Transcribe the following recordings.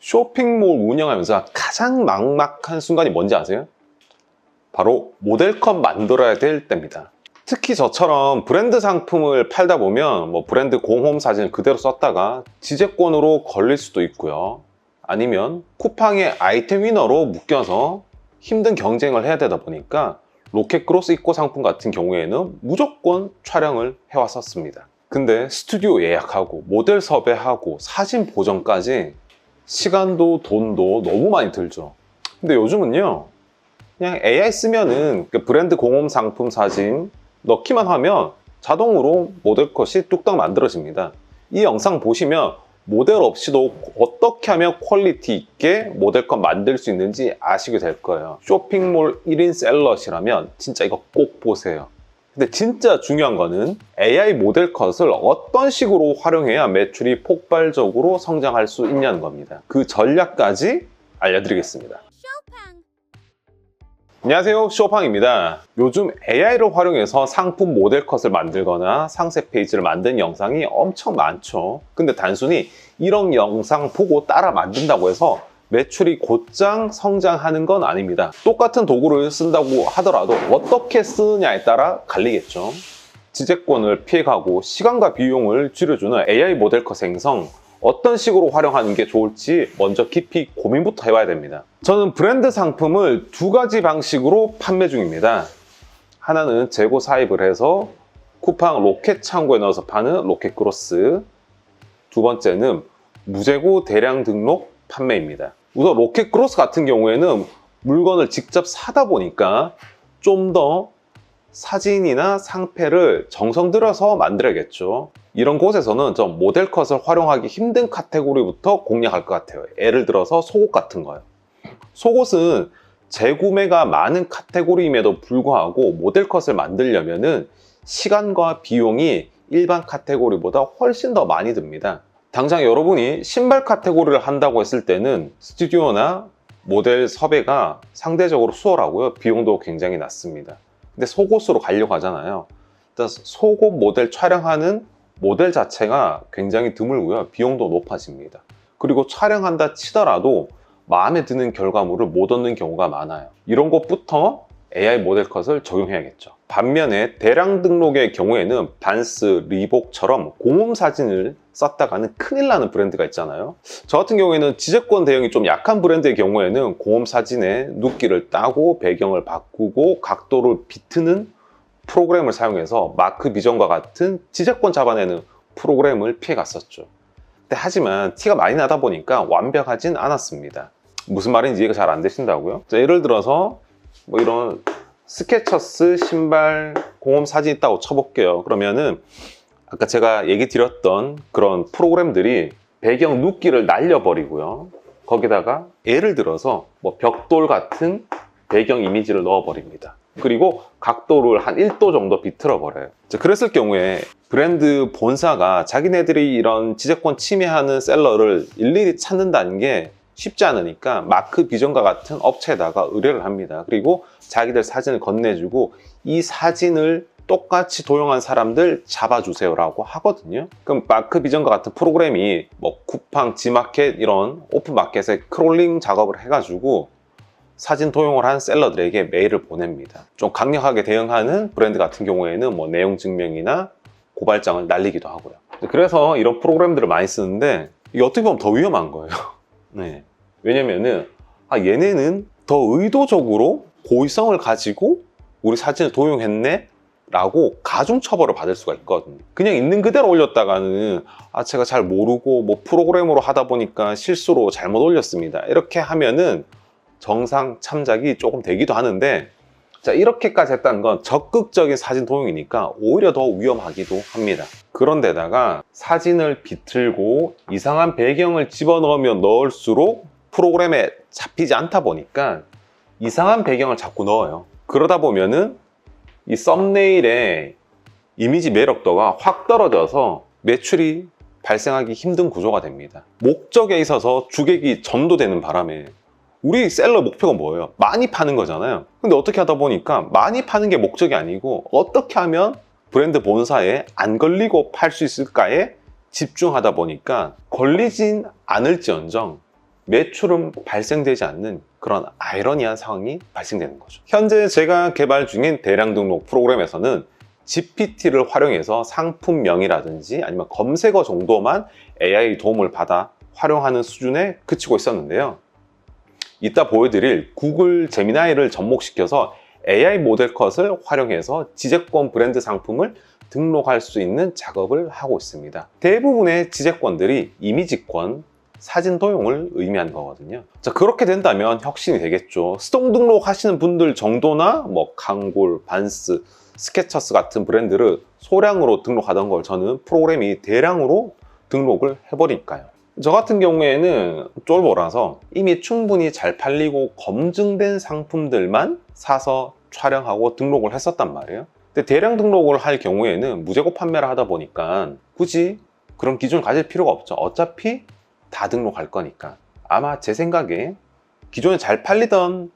쇼핑몰 운영하면서 가장 막막한 순간이 뭔지 아세요? 바로 모델컷 만들어야 될 때입니다. 특히 저처럼 브랜드 상품을 팔다 보면 브랜드 공홈 사진을 그대로 썼다가 지재권으로 걸릴 수도 있고요. 아니면 쿠팡의 아이템 위너로 묶여서 힘든 경쟁을 해야 되다 보니까 로켓크로스 입고 상품 같은 경우에는 무조건 촬영을 해왔었습니다. 근데 스튜디오 예약하고 모델 섭외하고 사진 보정까지 시간도 돈도 너무 많이 들죠. 근데 요즘은요, 그냥 AI 쓰면은 브랜드 공홈 상품 사진 넣기만 하면 자동으로 모델컷이 뚝딱 만들어집니다. 이 영상 보시면 모델 없이도 어떻게 하면 퀄리티 있게 모델컷 만들 수 있는지 아시게 될 거예요. 쇼핑몰 1인 셀러시라면 진짜 이거 꼭 보세요. 근데 진짜 중요한 거는 AI 모델컷을 어떤 식으로 활용해야 매출이 폭발적으로 성장할 수 있냐는 겁니다. 그 전략까지 알려드리겠습니다. 안녕하세요, 쇼팡입니다. 요즘 AI를 활용해서 상품 모델컷을 만들거나 상세 페이지를 만드는 영상이 엄청 많죠. 근데 단순히 이런 영상 보고 따라 만든다고 해서 매출이 곧장 성장하는 건 아닙니다. 똑같은 도구를 쓴다고 하더라도 어떻게 쓰느냐에 따라 갈리겠죠. 지재권을 피해가고 시간과 비용을 줄여주는 AI 모델컷 생성, 어떤 식으로 활용하는 게 좋을지 먼저 깊이 고민부터 해봐야 됩니다. 저는 브랜드 상품을 두 가지 방식으로 판매 중입니다. 하나는 재고 사입을 해서 쿠팡 로켓 창고에 넣어서 파는 로켓크로스, 두 번째는 무재고 대량 등록 판매입니다. 우선 로켓크로스 같은 경우에는 물건을 직접 사다 보니까 좀 더 사진이나 상패를 정성 들여서 만들어야겠죠. 이런 곳에서는 좀 모델컷을 활용하기 힘든 카테고리부터 공략할 것 같아요. 예를 들어서 속옷 같은 거요. 속옷은 재구매가 많은 카테고리임에도 불구하고 모델컷을 만들려면은 시간과 비용이 일반 카테고리보다 훨씬 더 많이 듭니다. 당장 여러분이 신발 카테고리를 한다고 했을 때는 스튜디오나 모델 섭외가 상대적으로 수월하고요. 비용도 굉장히 낮습니다. 근데 속옷으로 가려고 하잖아요. 일단 속옷 모델 촬영하는 모델 자체가 굉장히 드물고요. 비용도 높아집니다. 그리고 촬영한다 치더라도 마음에 드는 결과물을 못 얻는 경우가 많아요. 이런 것부터 AI 모델컷을 적용해야겠죠. 반면에 대량 등록의 경우에는 반스, 리복처럼 공홈 사진을 썼다가는 큰일 나는 브랜드가 있잖아요. 저 같은 경우에는 지재권 대응이 좀 약한 브랜드의 경우에는 공홈 사진에 눕기를 따고 배경을 바꾸고 각도를 비트는 프로그램을 사용해서 마크 비전과 같은 지재권 잡아내는 프로그램을 피해갔었죠. 근데 하지만 티가 많이 나다 보니까 완벽하진 않았습니다. 무슨 말인지 이해가 잘 안 되신다고요? 자, 예를 들어서 이런 스케쳐스 신발 공홈 사진 있다고 쳐볼게요. 그러면은 아까 제가 얘기 드렸던 그런 프로그램들이 배경 눕기를 날려버리고요. 거기다가 예를 들어서 벽돌 같은 배경 이미지를 넣어버립니다. 그리고 각도를 한 1도 정도 비틀어 버려요. 그랬을 경우에 브랜드 본사가 자기네들이 이런 지재권 침해하는 셀러를 일일이 찾는다는 게 쉽지 않으니까 마크 비전과 같은 업체에다가 의뢰를 합니다. 그리고 자기들 사진을 건네주고 이 사진을 똑같이 도용한 사람들 잡아주세요 라고 하거든요. 그럼 마크 비전과 같은 프로그램이 쿠팡, 지마켓 이런 오픈마켓에 크롤링 작업을 해가지고 사진 도용을 한 셀러들에게 메일을 보냅니다. 좀 강력하게 대응하는 브랜드 같은 경우에는 내용 증명이나 고발장을 날리기도 하고요. 그래서 이런 프로그램들을 많이 쓰는데 이게 어떻게 보면 더 위험한 거예요. 네. 왜냐면은 얘네는 더 의도적으로 고의성을 가지고 우리 사진을 도용했네 라고 가중처벌을 받을 수가 있거든요. 그냥 있는 그대로 올렸다가는 제가 잘 모르고 프로그램으로 하다 보니까 실수로 잘못 올렸습니다 이렇게 하면은 정상 참작이 조금 되기도 하는데, 자, 이렇게까지 했다는 건 적극적인 사진 도용이니까 오히려 더 위험하기도 합니다. 그런데다가 사진을 비틀고 이상한 배경을 집어넣으면 넣을수록 프로그램에 잡히지 않다 보니까 이상한 배경을 자꾸 넣어요. 그러다 보면은 이 썸네일의 이미지 매력도가 확 떨어져서 매출이 발생하기 힘든 구조가 됩니다. 목적에 있어서 주객이 전도되는 바람에 우리 셀러 목표가 뭐예요? 많이 파는 거잖아요. 근데 어떻게 하다 보니까 많이 파는 게 목적이 아니고 어떻게 하면 브랜드 본사에 안 걸리고 팔 수 있을까에 집중하다 보니까 걸리진 않을지언정 매출은 발생되지 않는 그런 아이러니한 상황이 발생되는 거죠. 현재 제가 개발 중인 대량 등록 프로그램에서는 GPT를 활용해서 상품명이라든지 아니면 검색어 정도만 AI 도움을 받아 활용하는 수준에 그치고 있었는데요. 이따 보여드릴 구글 제미나이를 접목시켜서 AI 모델 컷을 활용해서 지재권 브랜드 상품을 등록할 수 있는 작업을 하고 있습니다. 대부분의 지재권들이 이미지권, 사진 도용을 의미하는 거거든요. 자, 그렇게 된다면 혁신이 되겠죠. 수동 등록하시는 분들 정도나 뭐 칸골, 반스, 스케쳐스 같은 브랜드를 소량으로 등록하던 걸 저는 프로그램이 대량으로 등록을 해버리니까요. 저 같은 경우에는 쫄보라서 이미 충분히 잘 팔리고 검증된 상품들만 사서 촬영하고 등록을 했었단 말이에요. 근데 대량 등록을 할 경우에는 무재고 판매를 하다 보니까 굳이 그런 기준을 가질 필요가 없죠. 어차피 다 등록할 거니까. 아마 제 생각에 기존에 잘 팔리던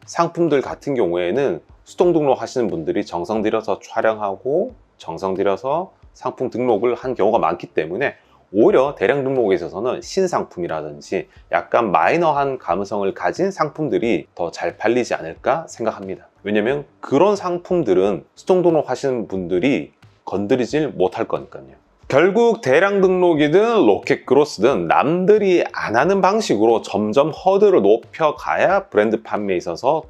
상품들 같은 경우에는 수동 등록하시는 분들이 정성 들여서 촬영하고 정성 들여서 상품 등록을 한 경우가 많기 때문에 오히려 대량 등록에 있어서는 신상품이라든지 약간 마이너한 감성을 가진 상품들이 더 잘 팔리지 않을까 생각합니다. 왜냐면 그런 상품들은 수동 등록하시는 분들이 건드리질 못할 거니까요. 결국 대량 등록이든 로켓 그로스든 남들이 안 하는 방식으로 점점 허들을 높여가야 브랜드 판매에 있어서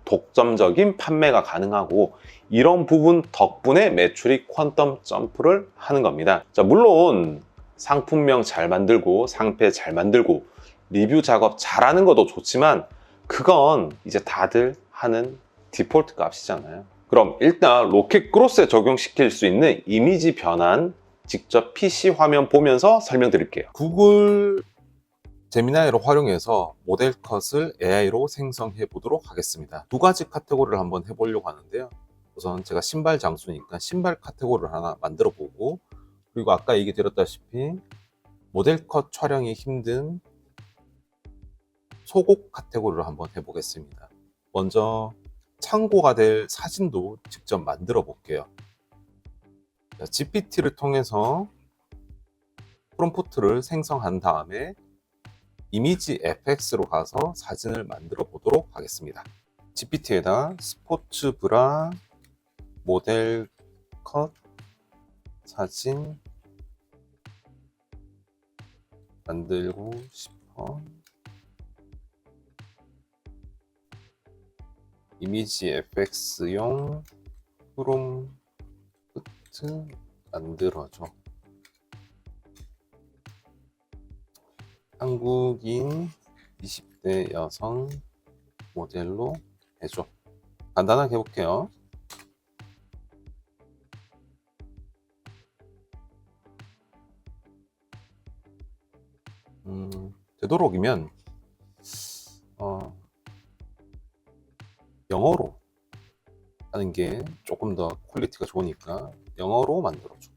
독점적인 판매가 가능하고, 이런 부분 덕분에 매출이 퀀텀 점프를 하는 겁니다. 자, 물론 상품명 잘 만들고 상패 잘 만들고 리뷰 작업 잘하는 것도 좋지만 그건 이제 다들 하는 디폴트 값이잖아요. 그럼 일단 로켓 그로스에 적용시킬 수 있는 이미지 변환 직접 PC 화면 보면서 설명드릴게요. 구글 제미나이를 활용해서 모델 컷을 AI로 생성해 보도록 하겠습니다. 두 가지 카테고리를 한번 해보려고 하는데요. 우선 제가 신발 장수니까 신발 카테고리를 하나 만들어 보고, 그리고 아까 얘기 드렸다시피 모델 컷 촬영이 힘든 속옷 카테고리를 한번 해보겠습니다. 먼저 참고가 될 사진도 직접 만들어 볼게요. GPT를 통해서 프롬프트를 생성한 다음에 이미지 FX로 가서 사진을 만들어 보도록 하겠습니다. GPT에다 스포츠 브라 모델 컷 사진 만들고 싶어. 이미지 FX용 프롬프트 만들어줘. 한국인 20대 여성 모델로 해줘. 간단하게 해볼게요. 되도록이면 영어로 하는 게 조금 더 퀄리티가 좋으니까 영어로 만들어줘.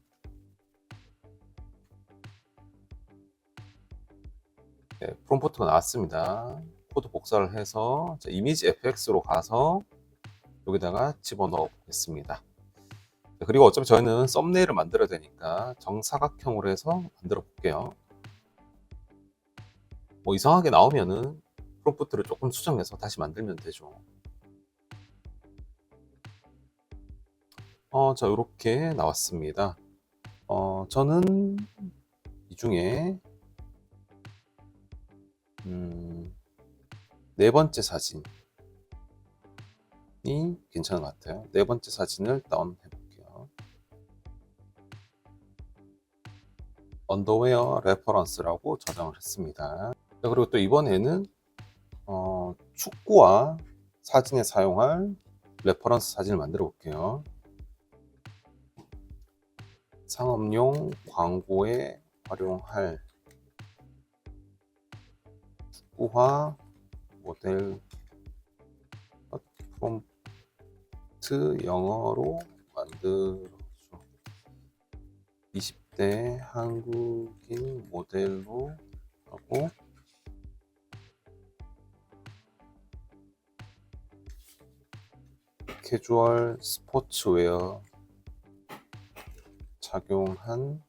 네, 프롬프트가 나왔습니다. 코드 복사를 해서 이미지 FX로 가서 여기다가 집어넣어 보겠습니다. 그리고 어차피 저희는 썸네일을 만들어야 되니까 정사각형으로 해서 만들어 볼게요. 뭐 이상하게 나오면은 프롬프트를 조금 수정해서 다시 만들면 되죠. 자, 이렇게 나왔습니다. 저는 이 중에 네 번째 사진이 괜찮은 것 같아요. 네 번째 사진을 다운해 볼게요. 언더웨어 레퍼런스라고 저장을 했습니다. 자, 그리고 또 이번에는 축구와 사진에 사용할 레퍼런스 사진을 만들어 볼게요. 상업용 광고에 활용할 축구화 모델 프롬프트 영어로 만들어줘. 20대 한국인 모델로 하고, 캐주얼 스포츠웨어 착용한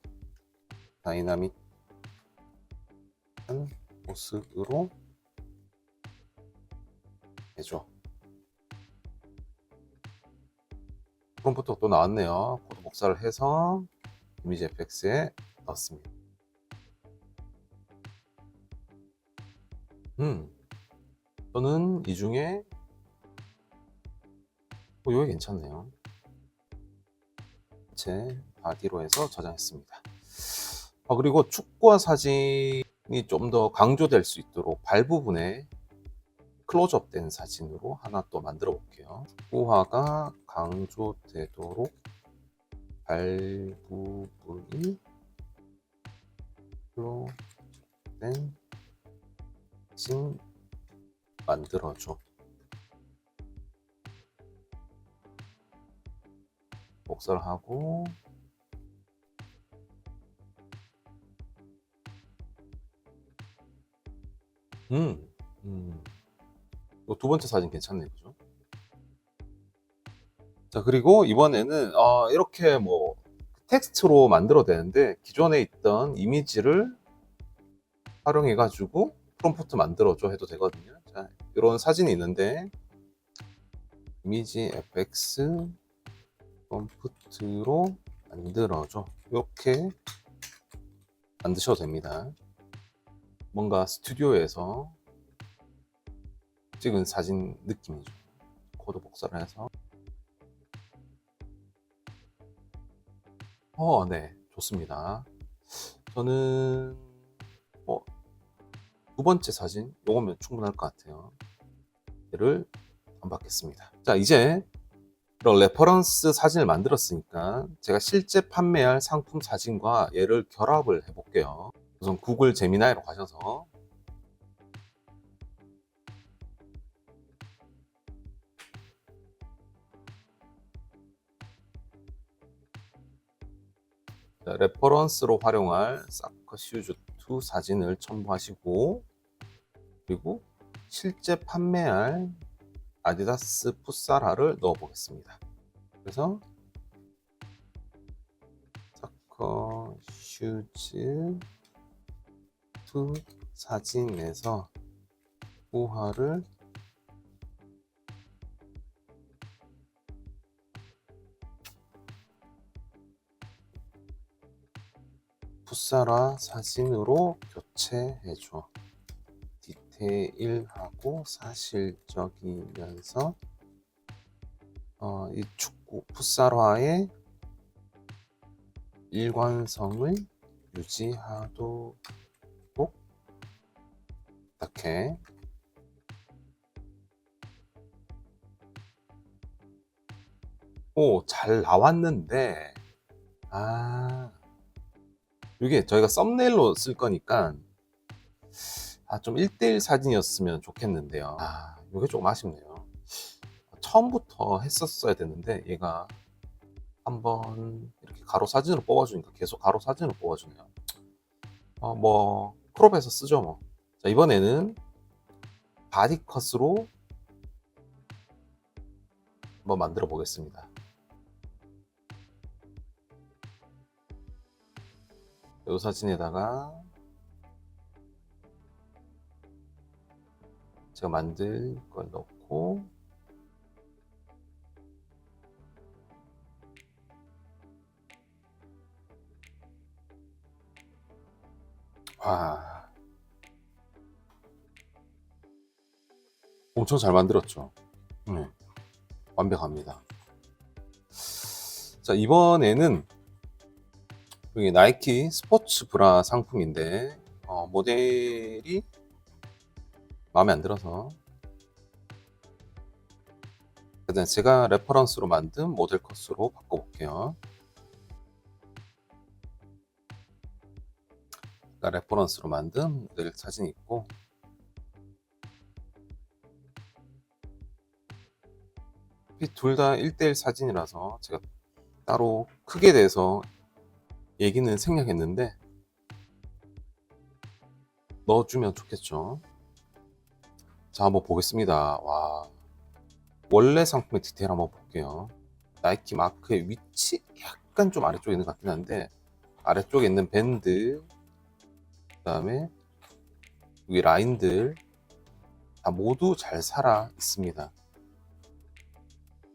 다이나믹한 모습으로 해줘. 프롬프트가 또 나왔네요. 코드 복사를 해서 이미지 FX에 넣었습니다. 저는 이 중에 이게 괜찮네요. 제 바디로 해서 저장했습니다. 그리고 축구화 사진이 좀 더 강조될 수 있도록 발 부분에 클로즈업 된 사진으로 하나 또 만들어 볼게요. 축구화가 강조되도록 발 부분이 클로즈된 사진 만들어줘. 복사를 하고 두 번째 사진 괜찮네요, 그죠? 자, 그리고 이번에는 이렇게 뭐 텍스트로 만들어도 되는데 기존에 있던 이미지를 활용해 가지고 프롬프트 만들어줘 해도 되거든요. 자, 이런 사진이 있는데 이미지 fx 프롬프트로 만들어줘, 이렇게 만드셔도 됩니다. 뭔가 스튜디오에서 찍은 사진 느낌이죠. 코드 복사를 해서 네, 좋습니다. 저는 두 번째 사진 요거면 충분할 것 같아요. 얘를 안 받겠습니다. 자, 이제 이런 레퍼런스 사진을 만들었으니까 제가 실제 판매할 상품 사진과 얘를 결합을 해 볼게요. 우선 구글 제미나이로 가셔서 레퍼런스로 활용할 사커 슈즈 2 사진을 첨부하시고, 그리고 실제 판매할 아디다스 풋사라를 넣어 보겠습니다. 그래서 사커 슈즈 2 사진에서 우화를 풋사라 사진으로 교체해줘. 디테일하고 사실적이면서 이 축구 풋사라의 일관성을 유지하도록 이렇게 잘 나왔는데, 이게 저희가 썸네일로 쓸 거니까 좀 1대1 사진이었으면 좋겠는데요. 이게 조금 아쉽네요. 처음부터 했었어야 되는데 얘가 한번 이렇게 가로 사진으로 뽑아주니까 계속 가로 사진으로 뽑아주네요. 뭐 크롭해서 쓰죠 뭐. 자, 이번에는 바디컷으로 한번 만들어 보겠습니다. 이 사진에다가 제가 만들 걸 넣고, 엄청 잘 만들었죠. 네, 완벽합니다. 자, 이번에는 여기 나이키 스포츠 브라 상품인데 모델이 마음에 안 들어서 일단 제가 레퍼런스로 만든 모델 컷으로 바꿔볼게요. 레퍼런스로 만든 모델 사진이 있고, 둘 다 1대1 사진이라서 제가 따로 크게 대해서 얘기는 생략했는데 넣어주면 좋겠죠. 자, 한번 보겠습니다. 와, 원래 상품의 디테일 한번 볼게요. 나이키 마크의 위치 약간 좀 아래쪽에 있는 것 같긴 한데, 아래쪽에 있는 밴드, 그 다음에 여기 라인들 다 모두 잘 살아 있습니다.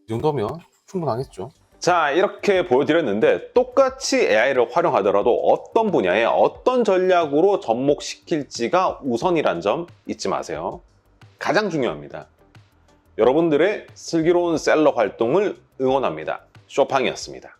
이 정도면 충분하겠죠. 자, 이렇게 보여드렸는데 똑같이 AI를 활용하더라도 어떤 분야에 어떤 전략으로 접목시킬지가 우선이란 점 잊지 마세요. 가장 중요합니다. 여러분들의 슬기로운 셀러 활동을 응원합니다. 쇼팡이었습니다.